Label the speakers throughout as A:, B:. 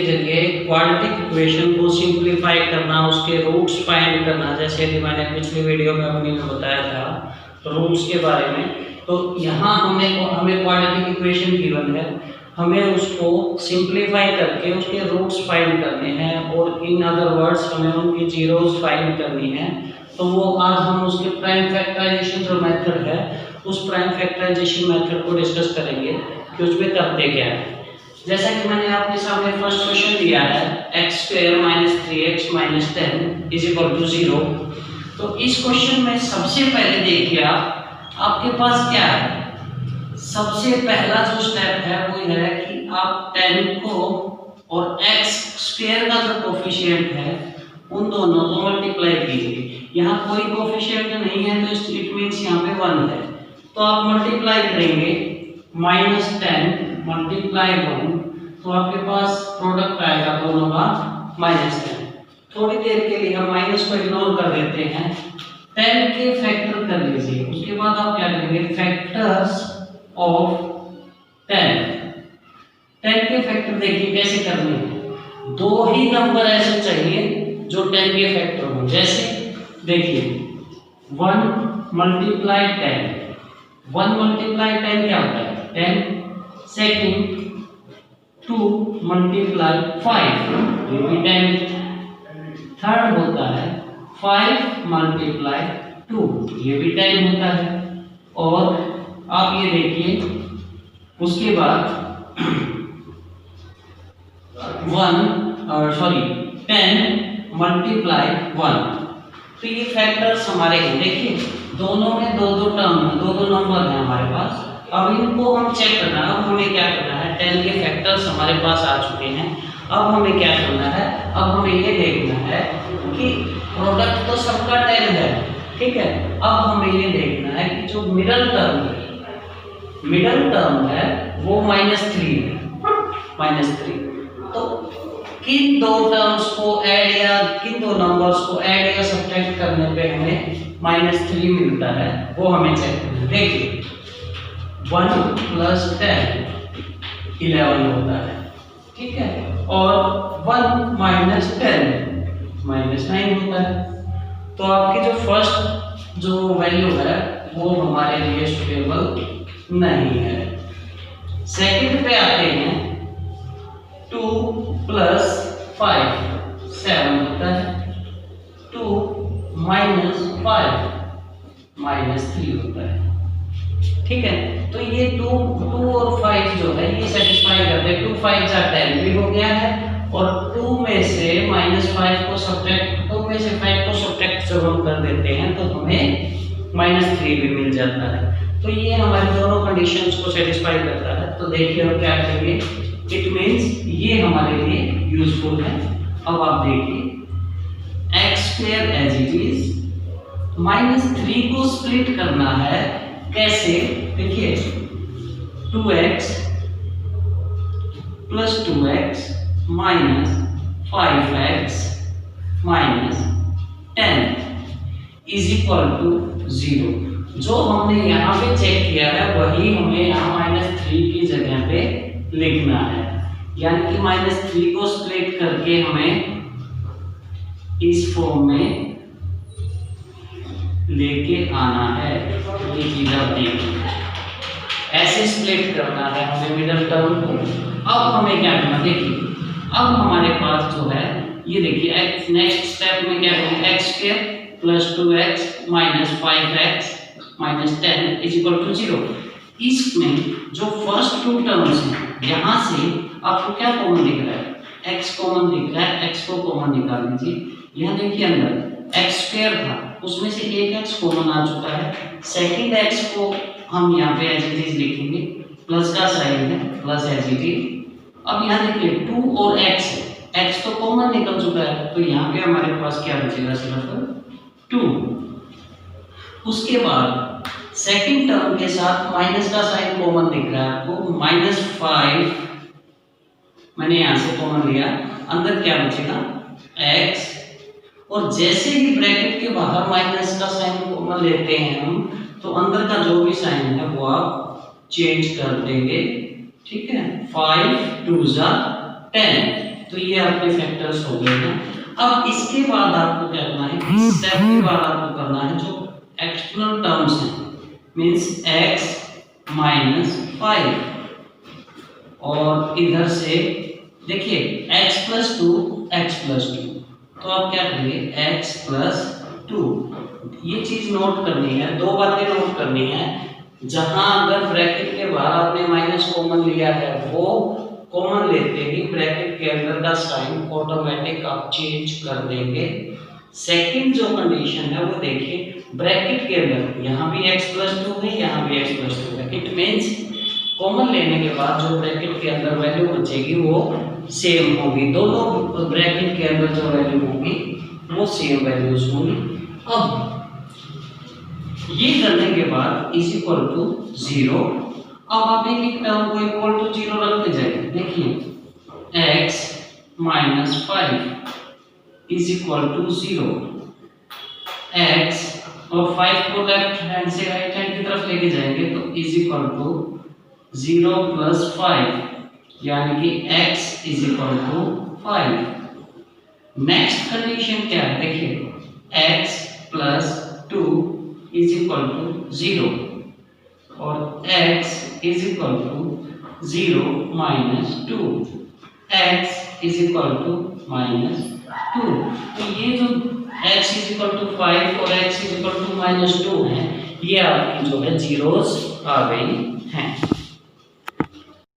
A: के जरिए quadratic equation को सिंप्लीफाई करना, उसके रूट्स फाइंड करना, जैसे कि मैंने पिछली वीडियो में अपनी में बताया था रूट्स के बारे में। तो यहाँ हमें क्वाड्रेटिक इक्वेशन गिवन है, हमें उसको सिंप्लीफाई करके उसके रूट्स फाइंड करने हैं, और इन अदर वर्ड्स हमें उनकी जीरोस फाइंड करनी है। तो वो आज हम उसके प्राइम फैक्टराइजेशन जो मेथड है उस प्राइम फैक्टराइजेशन मेथड को डिस्कस करेंगे कि उसमें करते क्या है। जैसा कि मैंने आपके सामने फर्स्ट क्वेश्चन दिया है x² - 3x - 10 = 0। तो इस क्वेश्चन में सबसे पहले देखिए आपके पास क्या है। सबसे पहला जो स्टेप है वो है कि आप 10 को और x² का जो कोफिशिएंट है उन दोनों को मल्टीप्लाई कीजिए। यहाँ कोई कोफिशिएंट नहीं है तो इट मींस यहाँ पे 1 है, तो आप मल्टीप्लाई करेंगे -10 मल्टीप्लाई 1, तो आपके पास प्रोडक्ट आएगा दोनों का -10। थोड़ी देर के लिए हम माइनस को इग्नोर कर देते हैं, 10 के फैक्टर कर लीजिए। उसके बाद आप क्या करेंगे, फैक्टर्स ऑफ 10 के फैक्टर देखिए कैसे करने हैं। दो ही नंबर ऐसे चाहिए जो 10 के फैक्टर हो। जैसे देखिए 1 × 10, 1 × 10 क्या होता है 10। सेकंड 2 × 5 ये भी 10। थर्ड होता है 5 × 2 ये भी 10 होता है। और आप ये देखिए उसके बाद 10 × 1, तो ये फैक्टर्स हमारे हैं। देखिए दोनों में दो टर्म है, दो नंबर हैं हमारे पास। अब इनको हम चेक करना है। अब हमें क्या करना है, 10 के फैक्टर्स हमारे पास आ चुके हैं। अब हमें क्या करना है, अब हमें ये देखना है कि प्रोडक्ट तो सबका 10 है, ठीक है। अब हमें ये देखना है कि जो मिडल टर्म है वो -3 है, -3। तो किन दो टर्म्स को ऐड या किन दो नंबर्स को ऐड या सब्ट्रैक्ट करने पे हमें -3 मिलता है वो हमें चेक करना है। देखिए 1 + 10 11 होता है, ठीक है। और 1 - 10 -9 होता है। तो आपकी जो फर्स्ट जो वैल्यू है वो हमारे लिए सुटेबल नहीं है। सेकंड पे आते हैं 2 + 5 7 होता है। 2 - 5 -3 होता है, ठीक है। तो ये 2 और 5 जो है ये सेटिस्फाई करते हैं। 2 × 5 = 10 भी हो गया है, और 2 में से -5 को सब्ट्रैक्ट 2 में से 5 को सब्ट्रैक्ट जब हम कर देते हैं तो हमें -3 भी मिल जाता है। तो ये हमारे दोनों कंडीशंस को सेटिस्फाई करता है। तो देखिए हम क्या करेंगे, इट मींस ये हमारे लिए यूजफुल है। अब आप देखिए x² एज इट इज, -3 को स्प्लिट करना है कैसे। देखिए 2x + 2x - 5x - 10 = 0। जो हमने यहाँ पे चेक किया है वही हमें यहाँ -3 की जगह पे लिखना है, यानी कि -3 को स्प्लिट करके हमें इस फॉर्म में लेके आना है। ये चीज आप देखिए ऐसे स्प्लिट करना है हमें मिडल टर्म को। अब हमें क्या करना, देखिए अब हमारे पास जो है ये देखिए नेक्स्ट स्टेप में क्या करेंगे, x² + 2x - 5x - 10 = 0। इसमें जो फर्स्ट 2 टर्म्स हैं यहाँ से आपको क्या कॉमन दिख रहा है, x कॉमन दिख रहा है। x को कॉमन निकाल लीजिए। यहाँ देखिए अंदर x² था, उसमें से एक x कॉमन आ चुका है। सेकंड x को हम यहाँ पे एज इट इज लिखेंगे, प्लस का साइन है, प्लस एज इट इज। अब यहाँ देखिए 2 और x है, x तो कॉमन निकल चुका है, तो यहाँ पे हमारे पास क्या बचेगा, सिर्फ 2। उसके बाद सेकंड टर्म के साथ माइनस का साइन कॉमन दिख रहा है आपको, -5 मैंने यहाँ से कॉमन लिया, अंदर क्या बचेगा x। और जैसे ही ब्रैकेट के बाहर माइनस का साइन कॉमन लेते हैं हम, तो अंदर का जो भी साइन है वो आप चेंज कर देंगे, ठीक है। 5 × 2 = 10, तो ये आपके फैक्टर्स हो गए हैं। अब इसके बाद आपको क्या करना है, इस स्टेप के बाद आपको करना है जो एक्सटर्नल टर्म्स हैं, मींस x माइनस 5 और इधर से देखिए x प्लस 2 तो आप क्या करेंगे x प्लस 2। ये चीज नोट करनी है, दो बातें नोट करनी है। जहां अगर ब्रैकेट के बाहर आपने माइनस कॉमन लिया है, वो कॉमन लेते ही ब्रैकेट के अंदर का साइन ऑटोमेटिक आप चेंज कर देंगे। सेकंड जो कंडीशन है वो देखिए, ब्रैकेट के अंदर यहाँ भी x प्लस 2 है, यहाँ भी x प्लस 2 है। इट मीन्स कॉमन लेने के बाद जो ब्रैकेट के अंदर वैल्यू बचेगी वो सेम होगी, दोनों ब्रैकेट के अंदर जो वैल्यू होगी वो सेम वैल्यूज होंगी। अब ये करने के बाद इज इक्वल टू 0। अब आप एक एक टर्म को इक्वल टू 0 रखते जाइए। देखिए x minus 5 is equal to 0। x और 5 को लेफ्ट हैंड से राइट हैंड की तरफ लेके जाएंगे तो इज इक्वल टू 0 प्लस 5, यानी कि x is equal to 5। Next condition क्या है, देखिए x plus 2 is equal to 0 और x is equal to 0 minus 2, x is equal to minus 2। तो ये जो x इज इक्वल टू 5 और x is equal to minus 2 है, ये आपकी जो है जीरोस आ गई हैं।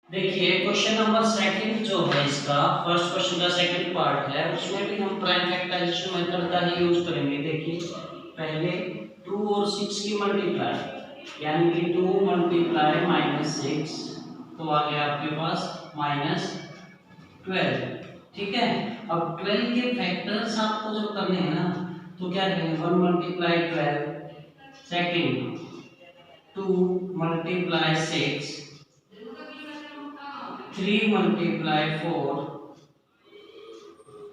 A: देखिए क्वेश्चन नंबर सेकंड जो है इसका, फर्स्ट क्वेश्चन का सेकंड पार्ट है, उसमें भी हम प्राइम फैक्टराइजेशन मेथड का ही यूज करेंगे। देखिए पहले 2 और 6 की मल्टीप्लाई, यानी कि 2 मल्टीप्लाई माइनस 6 तो आ गया आपके पास माइनस 12, ठीक है। अब 12 के फैक्टर्स आपको जो करने हैं ना, तो क्या करेंगे 1 मल्टीप्लाई 12, सेकंड 2 मल्टीप्लाई 6, 3 मल्टीप्लाई 4,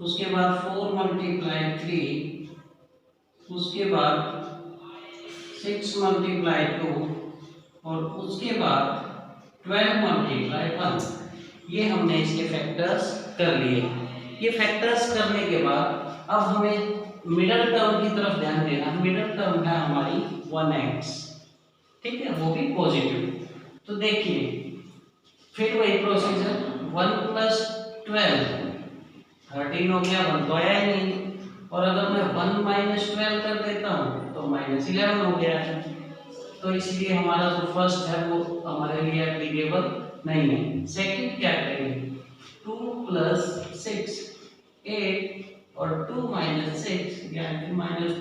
A: उसके बाद 4 मल्टीप्लाई 3, उसके बाद 6 मल्टीप्लाई 2 और उसके बाद 12 मल्टीप्लाई 1। ये हमने इसके फैक्टर्स कर लिए। ये फैक्टर्स करने के बाद अब हमें मिडिल टर्म की तरफ ध्यान देना। मिडिल टर्म है हमारी 1x, ठीक है, वो भी पॉजिटिव। तो देखिए फिर वही प्रोसीजर, 1 प्लस 12 13 हो गया, 1 तो आया ही नहीं। और अगर मैं 1 माइनस 12 कर देता हूँ तो माइनस 11 हो गया है। तो इसलिए हमारा जो फर्स्ट है वो हमारे लिए एप्लीकेबल नहीं है। सेकंड क्या करेंगे, 2 प्लस 6 8 और 2 माइनस 6 यानी माइनस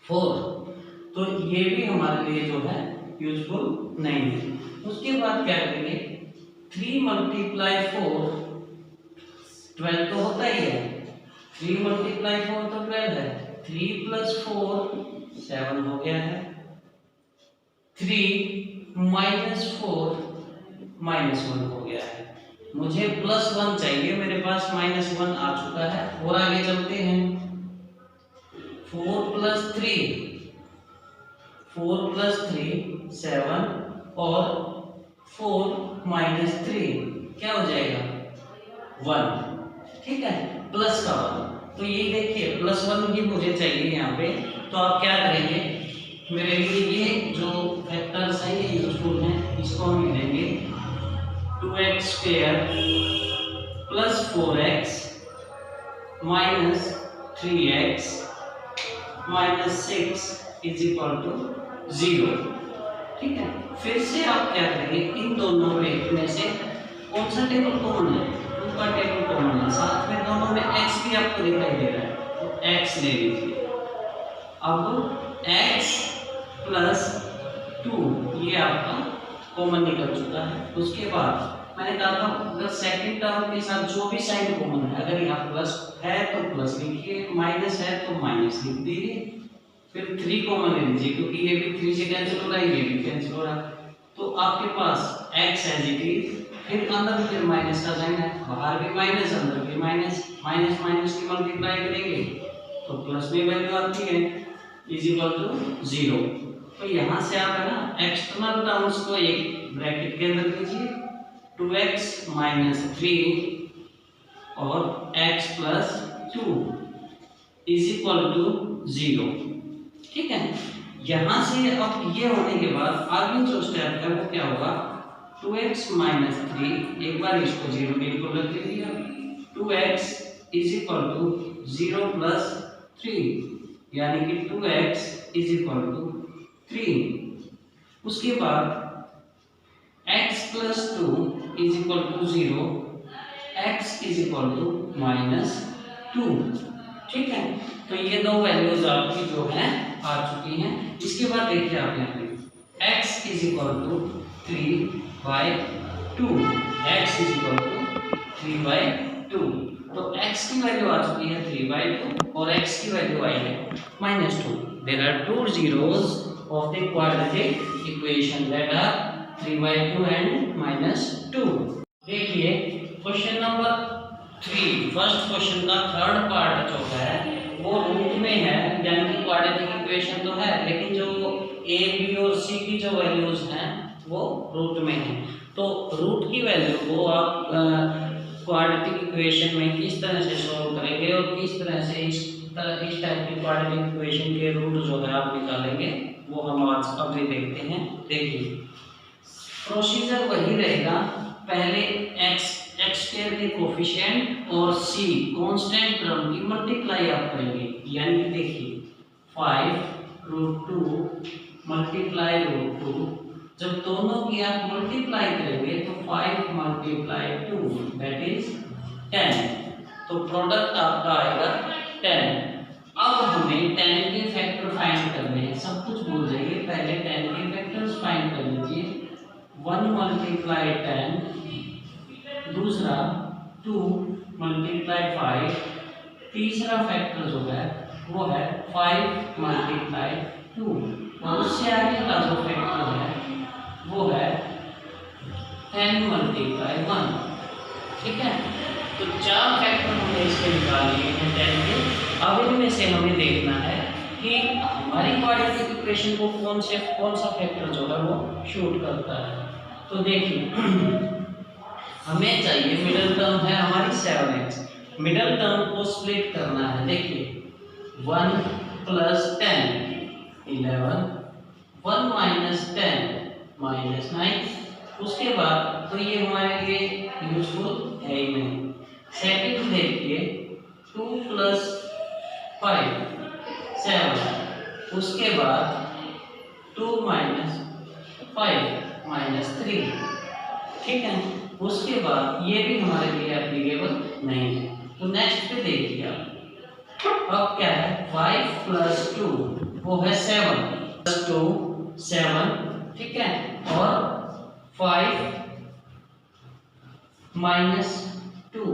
A: 4, तो ये भी हमारे लिए जो है यूजफुल नहीं है। उसके बाद क्या करेंगे, 3 मल्टीप्लाई 4 12 तो होता ही है, 3 मल्टीप्लाई 4 तो 12 है, 3 प्लस 4 7 हो गया है, 3 माइनस 4 माइनस 1 हो गया है। मुझे प्लस 1 चाहिए, मेरे पास माइनस 1 आ चुका है। और आगे चलते हैं, 4 प्लस 3 7 और 4 माइनस 3 क्या हो जाएगा 1, ठीक है, प्लस का 1। तो ये देखिए प्लस 1 ही मुझे चाहिए यहाँ पे। तो आप क्या करेंगे, मेरे लिए ये जो फैक्टर्स हैं ये यूजफुल हैं, इसको हम लिखेंगे 2x square plus 4x minus 3x minus 6 is equal to 0, ठीक है। फिर से आप क्या करेंगे, इन दोनों में से कौन सा टेबल कॉमन है, 2 का टेबल कॉमन है, साथ में दोनों में x भी आपको दिखाई दे रहा है, तो x ले लीजिए। अब x प्लस 2 ये आपका कॉमन निकल चुका है। उसके बाद मैंने कहा था अगर सेकंड टर्म के साथ जो भी साइन कॉमन है, अगर यहाँ प्लस है तो प्लस लिखिए, माइनस है तो माइनस लिख दीजिए। फिर 3 कॉमन ले लीजिए, क्योंकि ये भी 3 से कैंसिल हो रहा है, ये भी कैंसिल हो रहा है। तो आपके पास x एज इट इज, फिर अंदर फिर माइनस का साइन है, बाहर भी माइनस अंदर भी माइनस, माइनस माइनस की मल्टीप्लाई करेंगे तो प्लस में वैल्यू आती है, इज इक्वल टू 0। तो यहाँ से आप है ना एक्सटर्नल टर्म्स को एक ब्रैकेट के अंदर लीजिए, 2x माइनस 3 और x plus 2 is equal to 0। ठीक है, यहां से अब ये होने के बाद आगे जो स्टेप है वो क्या होगा, 2x माइनस 3, एक बार इसको 0 बिल्कुल रख दिया, 2x is equal to 0 plus 3, यानी कि 2x इज इक्वल टू 3। उसके बाद x plus 2 is equal to 0, x is equal to minus 2। ठीक है, तो ये दो वैल्यूज आपकी जो है आ चुकी हैं। इसके बाद देखिए आप यहाँ पे x is equal to 3/2, x is equal to 3/2। तो x की वैल्यू आ चुकी है 3/2 और x की वैल्यू आई है -2। There are two zeros of the quadratic equation that are 3/2 and -2। देखिए क्वेश्चन नंबर 3, फर्स्ट क्वेश्चन का थर्ड पार्ट जो है वो रूट में है, यानी कि क्वाड्रेटिक इक्वेशन तो है लेकिन जो a b और c की जो वैल्यूज हैं वो रूट में है। तो रूट की वैल्यू को आप क्वाड्रेटिक इक्वेशन में किस तरह से सॉल्व करेंगे और किस तरह से इस टाइप की क्वाड्रेटिक इक्वेशन के रूट जो है आप निकालेंगे वो हम आज अभी देखते हैं। देखिए प्रोसीजर वही रहेगा, पहले x स्क्वायर के कोफिशिएंट और c कांस्टेंट टर्म की मल्टीप्लाई आप करेंगे, यानी कि देखिए 5√2 मल्टीप्लाई √2, जब दोनों की आप मल्टीप्लाई करेंगे तो 5 मल्टीप्लाई 2 दैट इज 10, तो प्रोडक्ट आपका आएगा 10। अब हमें 10 के फैक्टर फाइंड करने हैं, सब कुछ भूल जाइए, पहले 10 के फैक्टर्स फाइंड कर लीजिए। 1 मल्टीप्लाई 10, दूसरा 2 मल्टीप्लाई 5, तीसरा फैक्टर जो है वो है 5 मल्टीप्लाई 2 और उससे आगे का जो फैक्टर है वो है 10 मल्टीप्लाई 1। ठीक है, तो 4 फैक्टर हमने इसके निकाल लिए हैं 10 के। अब इनमें से हमें देखना है कि हमारी क्वाड्रेटिक इक्वेशन को कौन सा फैक्टर जो है वो शूट करता है। तो देखिए हमें चाहिए, मिडिल टर्म है हमारी 7x, मिडिल टर्म को स्प्लिट करना है। देखिए 1 प्लस 10 11, 1 माइनस 10 -9, उसके बाद तो ये हमारे लिए यूजफुल है ही नहीं। सेकंड देखिए 2 प्लस 5 7, उसके बाद 2 माइनस 5 -3। ठीक है, उसके बाद ये भी हमारे लिए एप्लीकेबल नहीं है। तो नेक्स्ट पे देखिए आप, अब क्या है 5 प्लस 2 वो है 7 प्लस 2 7, ठीक है, और 5 माइनस 2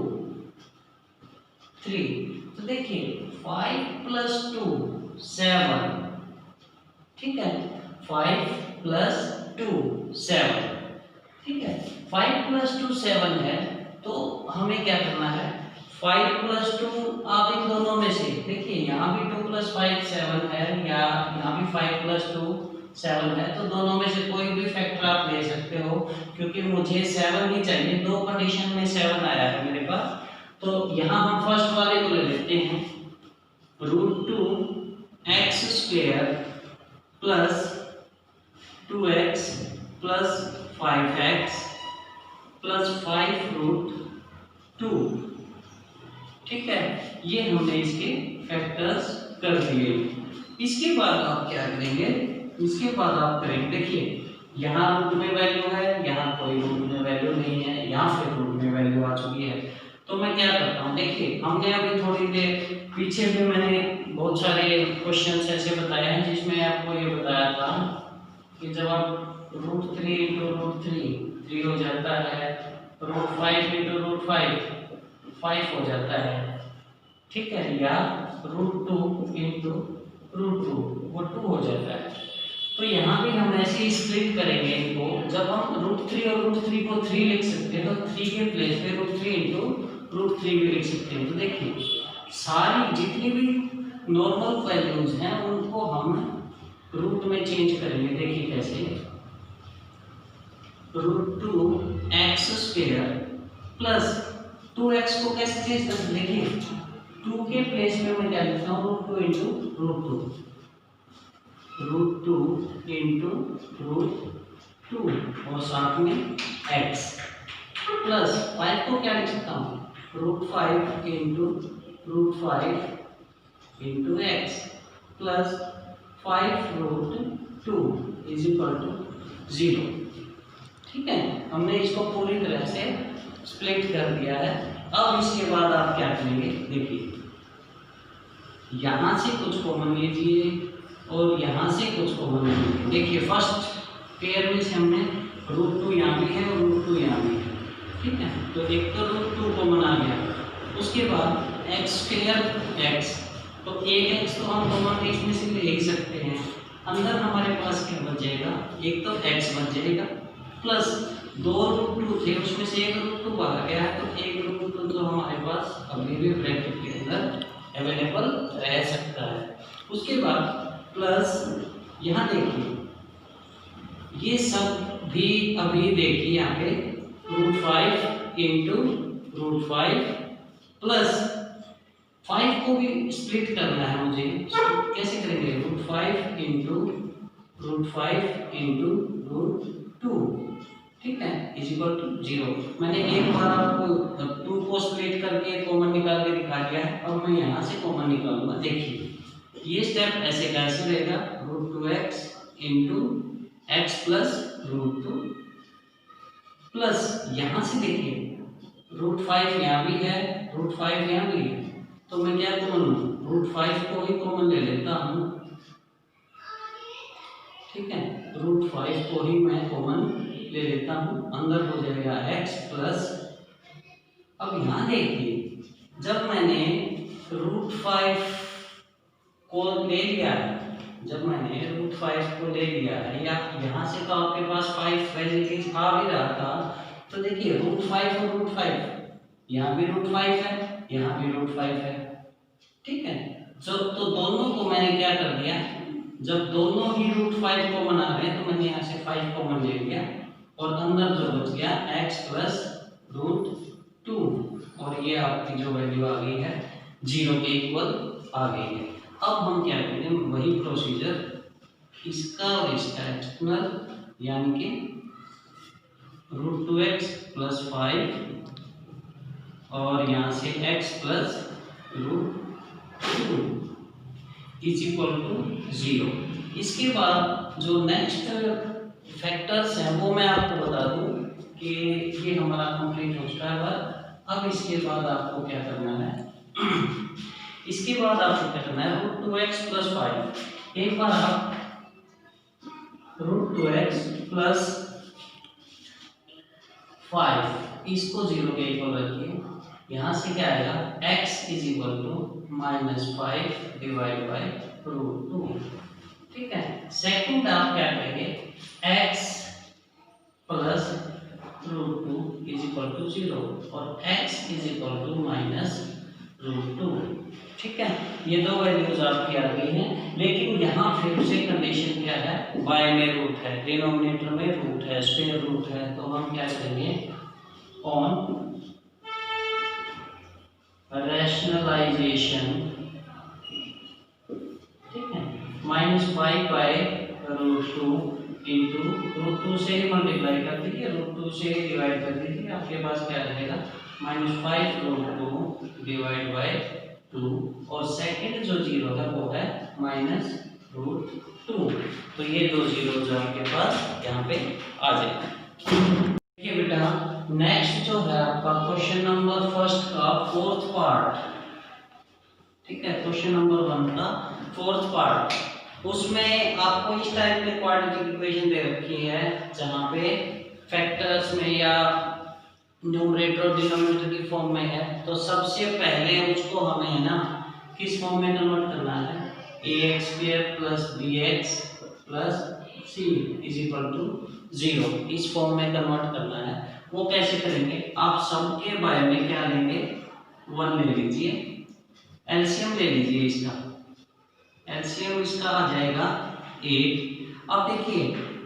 A: 3। तो देखिए 5 प्लस 2 7, ठीक है, 5 प्लस 2 7, ठीक है, 5 प्लस 2 7 है, तो हमें क्या करना है 5 प्लस 2, आप इन दोनों में से देखिए यहाँ भी 2 प्लस 5 7 है या यहाँ भी 5 प्लस 2 7 है, तो दोनों में से कोई भी फैक्टर आप ले सकते हो, क्योंकि मुझे 7 ही चाहिए, दो कंडीशन में 7 आया है मेरे पास। तो यहाँ हम फर्स्ट वाले को ले लेते हैं, √2x² plus 2x plus 5x plus 5√2। ठीक है, ये हमने इसके फैक्टर्स कर दिए। इसके बाद आप क्या करेंगे, इसके बाद आप करेंगे, देखिए यहाँ रूट में वैल्यू है, यहाँ कोई रूट में वैल्यू नहीं है, यहाँ फिर रूट में वैल्यू आ चुकी है। तो मैं क्या करता हूँ, देखिए हमने अभी थोड़ी देर पीछे भी मैंने बहुत सारे क्वेश्चंस ऐसे बताए हैं जिसमें आपको ये बताया था कि जब आप √3 × √3 हो जाता है, √5 × √5 5 हो जाता है, ठीक है, या √2 × √2 वो 2 हो जाता है। तो यहाँ भी हम ऐसे ही स्प्लिट करेंगे इनको, जब हम √3 और √3 को 3 लिख सकते हैं तो 3 के प्लेस पे √3 × √3 भी लिख सकते हैं। तो देखिए सारी जितनी भी नॉर्मल वैल्यूज हैं उनको हम रूट में चेंज करेंगे। देखिए कैसे, √2x² प्लस 2x को कैसे चेंज कर, देखिए 2 के प्लेस में मैं क्या लिखता हूँ, √2 इंटू √2 इंटू √2 और साथ में x प्लस 5 को क्या लिख सकता हूँ, √5 into x plus 5√2 is equal to 0। ठीक है, हमने इसको पूरी तरह से स्प्लिट कर दिया है। अब इसके बाद आप क्या करेंगे, देखिए यहाँ से कुछ कॉमन लीजिए और यहाँ से कुछ कॉमन लीजिए। देखिए फर्स्ट पेयर में से हमने √2 यहाँ भी है और √2 यहाँ भी है। ठीक है, तो एक तो √2 कॉमन आ गया। उसके बाद x स्क्वायर x, तो एक x तो हम कॉमन इसमें से ले ही सकते हैं। अंदर हमारे पास क्या बचेगा, एक तो x बच जाएगा प्लस 2 √2 थे उसमें से एक √2 बाहर गया है, तो एक √2 तो हमारे पास अभी भी ब्रैकेट के अंदर अवेलेबल रह सकता है। उसके बाद प्लस यहाँ देखिए ये सब भी अभी देखिए यहाँ पे √5 इंटू √5 प्लस 5 को भी स्प्लिट करना है मुझे, कैसे करेंगे, √5 इंटू √2 ठीक है इज इक्वल टू 0। मैंने एक बार आपको 2 को स्प्लिट करके कॉमन निकाल के दिखा दिया है, अब मैं यहाँ से कॉमन निकालूंगा। देखिए ये स्टेप ऐसे कैसे रहेगा, √2x into x plus √2 plus यहाँ से देखिए √5 यहाँ भी है, √5 यहाँ भी है, तो मैं क्या कॉमन √5 को ही कॉमन ले लेता हूँ। ठीक है, √5 को ही मैं कॉमन ले लेता हूँ, अंदर हो जाएगा x प्लस, अब यहाँ देखिए जब मैंने √5 को ले लिया है, जब मैंने √5 को ले लिया है या यहाँ से तो आपके पास 5 वैल्यूज आ भी रहा था, तो देखिए √5 और √5 यहाँ भी √5 है, यहाँ भी √5 है। ठीक है, तो दोनों को मैंने क्या कर दिया, जब दोनों ही √5 कॉमन आ रहे हैं तो मैंने यहाँ से 5 कॉमन ले लिया और अंदर जो बच गया x प्लस √2 और ये आपकी जो वैल्यू आ गई है 0 के इक्वल आ गई है। अब हम क्या करेंगे, वही प्रोसीजर इसका और इसका एक्सटर्नल यानी कि √2x प्लस 5 और यहाँ से x plus √2 is equal to 0। इसके बाद जो नेक्स्ट फैक्टर्स हैं वो मैं आपको बता दूं कि ये हमारा कंप्लीट हो चुका है वर्क। अब इसके बाद आपको क्या करना है इसके बाद आपको क्या करना है, √2x प्लस 5, एक बार आप √2x प्लस 5 इसको 0 के इक्वल रखिए। यहाँ से क्या आएगा, x is equal to -5 divide by √2। ठीक है, सेकंड आप क्या करेंगे, x plus √2 is equal to 0 और x इज इक्वल टू -√2। ठीक है, ये दो वैल्यूज आपकी आ गई हैं, लेकिन यहाँ फिर से कंडीशन क्या है, y में रूट है, डिनोमिनेटर में रूट है, स्क्वायर रूट है, तो हम क्या करेंगे, ऑन रैशनलाइजेशन, ठीक है, -5 बाई √2 इंटू √2 से ही मल्टीप्लाई कर दीजिए, √2 से ही डिवाइड कर दीजिए, आपके पास क्या रहेगा -5√2 डिवाइड बाई 2 और सेकंड जो 0 है वो है -√2। तो ये दो 0 जो आपके पास यहाँ पे आ जाएगा। देखिए बेटा नेक्स्ट जो है आपका क्वेश्चन नंबर फर्स्ट का फोर्थ पार्ट। ठीक है, क्वेश्चन नंबर 1 का फोर्थ पार्ट, उसमें आपको इस टाइप की क्वाड्रेटिक इक्वेशन दे रखी है जहाँ पे फैक्टर्स में या न्यूमरेटर और डिनोमिनेटर की फॉर्म में है। तो सबसे पहले उसको हमें है ना किस फॉर्म में कन्वर्ट करना है, ax² plus bx plus c is equal to 0, इस फॉर्म में कन्वर्ट करना है। वो कैसे करेंगे, आप सबके बारे में क्या लेंगे, 1 ले लीजिए, एलसीएम ले लीजिए, इसका एलसीएम इसका आ जाएगा 8। अब देखिए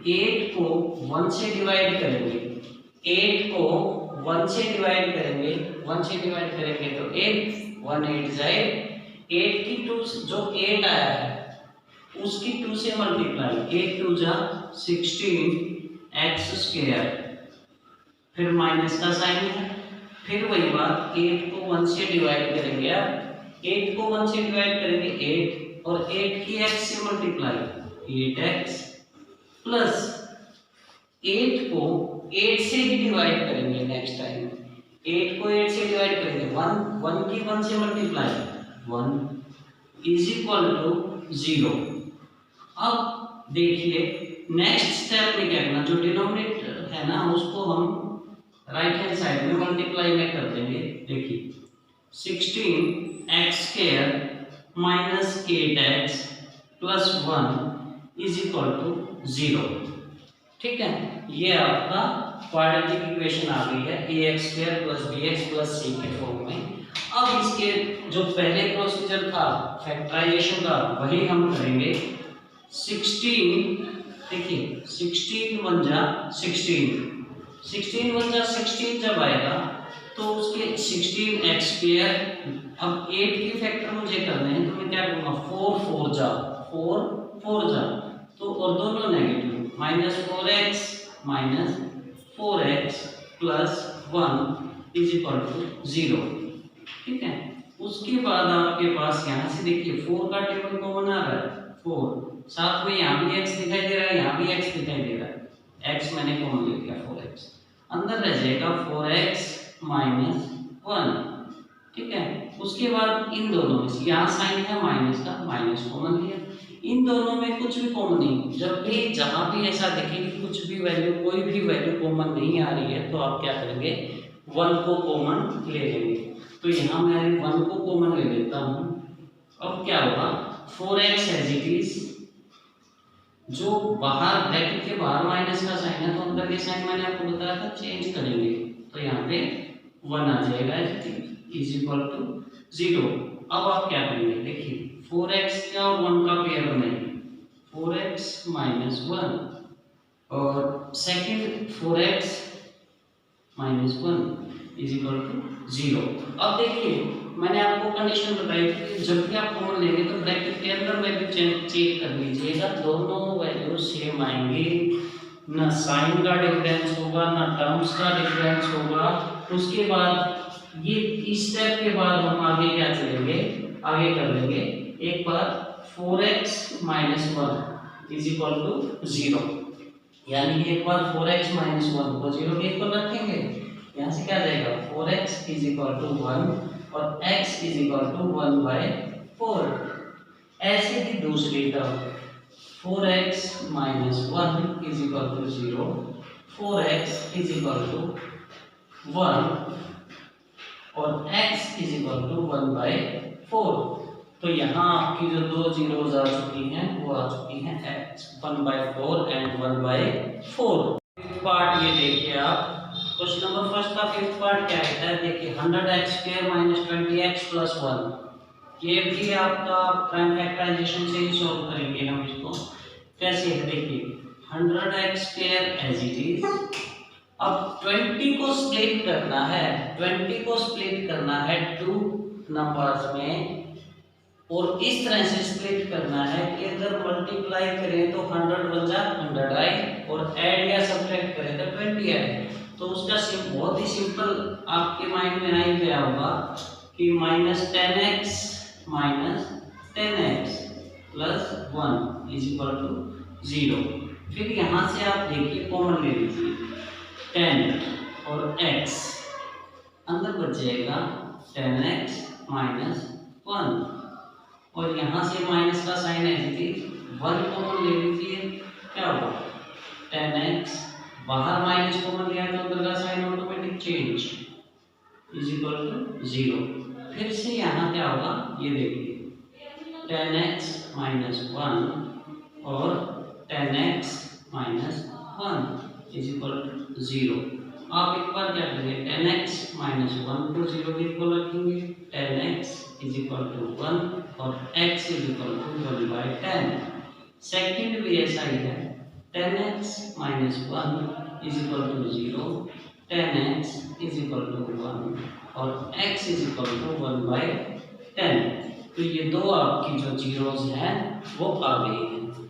A: 8 को 1 से डिवाइड करेंगे, 8 को 1 से डिवाइड करेंगे, 1 से डिवाइड करेंगे तो 8, 1 8 जाए 8 की 2 जो 8 आया है उसकी 2 से मल्टीप्लाई, 8 2 जा 16 एक्स स्क्वायर, फिर माइनस का साइन है, फिर वही बात 8 को 1 से डिवाइड करेंगे, अब 8 को 1 से डिवाइड करेंगे 8 और 8 की x से मल्टीप्लाई 8x प्लस 8 को 8 से ही डिवाइड करेंगे नेक्स्ट टाइम, 8 को 8 से डिवाइड करेंगे 1 की 1 से मल्टीप्लाई 1 इज इक्वल टू 0। अब देखिए नेक्स्ट स्टेप में क्या करना, जो डिनोमिनेटर है ना उसको हम राइट हैंड साइड में मल्टीप्लाई में कर देंगे। देखिए 16x square minus 8x plus 1 is equal to 0। ठीक है, ये आपका क्वाड्रेटिक इक्वेशन आ गई है ax square plus bx plus c के फॉर्म में। अब इसके जो पहले प्रोसीजर था फैक्टराइजेशन का वही हम करेंगे। 16 देखिए 16 1 जा 16 1 जा 16 जब आएगा तो उसके 16x स्क्वायर, अब 8 की फैक्टर मुझे करने हैं तो मैं क्या करूँगा 4 4 जा 4 जा तो और दोनों negative minus 4x minus 4x plus 1 is equal to 0। ठीक है, उसके बाद आपके पास यहाँ से देखिए 4 का टेबल कॉमन आ रहा है 4, साथ में यहाँ भी x दिखाई दे रहा है, यहाँ भी x दिखाई दे रहा है, x मैंने कॉमन ले लिया 4x, अंदर रह जाएगा 4x माइनस 1। ठीक है, उसके बाद इन दोनों में यहाँ साइन है माइनस का, माइनस कॉमन लिया, इन दोनों में कुछ भी कॉमन नहीं, जब भी जहां भी ऐसा देखें कि कुछ भी वैल्यू कोई भी वैल्यू कॉमन नहीं आ रही है तो आप क्या करेंगे 1 को कॉमन ले लेंगे। तो यहाँ मैं 1 को कॉमन ले लेता हूँ। अब क्या होगा 4x एज इट इज, जो बाहर ब्रैकेट के बाहर माइनस का साइन है तो अंदर के साइन मैंने आपको बताया था चेंज करेंगे तो यहाँ पे 1 आ जाएगा इज इक्वल टू 0। अब आप क्या करेंगे देखिए 4x का और 1 का पेयर बनाएंगे 4x माइनस 1 और second 4x minus 1 is equal to 0। अब देखिए मैंने आपको कंडीशन बताई थी कि जब भी आप कॉमन लेंगे तो ब्रैकेट के अंदर वैल्यू चेक कर लीजिएगा, दोनों वैल्यू सेम आएंगी, ना साइन का डिफरेंस होगा ना टर्म्स का डिफरेंस होगा। उसके बाद ये इस स्टेप के बाद हम आगे क्या चलेंगे, आगे कर लेंगे एक बार 4x minus 1 is equal to 0, यानी कि एक बार 4x माइनस 1 को 0 के इक्वल रखेंगे, यहाँ से क्या जाएगा 4x इज इक्वल टू 1 और x इज इक्वल टू 1/4। ऐसे ही दूसरी term 4x minus 1 is equal to 0, 4x is equal to 1 और x इज इक्वल टू 1/4। तो यहाँ आपकी जो दो जीरोज आ चुकी हैं वो आ चुकी हैं x 1/4 एंड 1/4। फिफ्थ पार्ट ये देखिए आप, क्वेश्चन नंबर फर्स्ट का फिफ्थ पार्ट क्या कहता है देखिए 100x square minus 20x plus 1। ये भी आपका प्राइम फैक्टराइजेशन से ही सॉल्व करेंगे हम इसको। कैसे है देखिए 100x square as it is, अब 20 को स्प्लिट करना है, 20 को स्प्लिट करना है 2 नंबर्स में और इस तरह से स्प्लिट करना है कि अगर मल्टीप्लाई करें तो 100 बन जा 100 आए और ऐड या सब्ट्रैक्ट करें तो 20 आए। तो उसका बहुत ही सिंपल आपके माइंड में आ ही गया होगा कि minus 10x minus 10x plus 1 is equal to 0। फिर यहाँ से आप देखिए कॉमन ले लीजिए 10 और x, अंदर बच जाएगा 10x माइनस 1 और यहाँ से माइनस का साइन है जी 1 कॉमन ले लीजिए, क्या होगा 10x, बाहर माइनस कॉमन लिया तो अंदर का sign automatic change is equal to 0। फिर से यहाँ क्या होगा ये देखिए 10x माइनस 1 और 10x minus 1 is equal to 0। आप एक बार क्या करेंगे 10x माइनस 1 को 0 के इक्वल रखेंगे, 10x इज इक्वल टू 1 और x is equal to 1/10। Second भी ऐसा ही है 10x minus 1 is equal to 0 10x is equal to 1 और x इज इक्वल टू 1/10। तो ये दो आपकी जो जीरोस हैं वो आ गई हैं।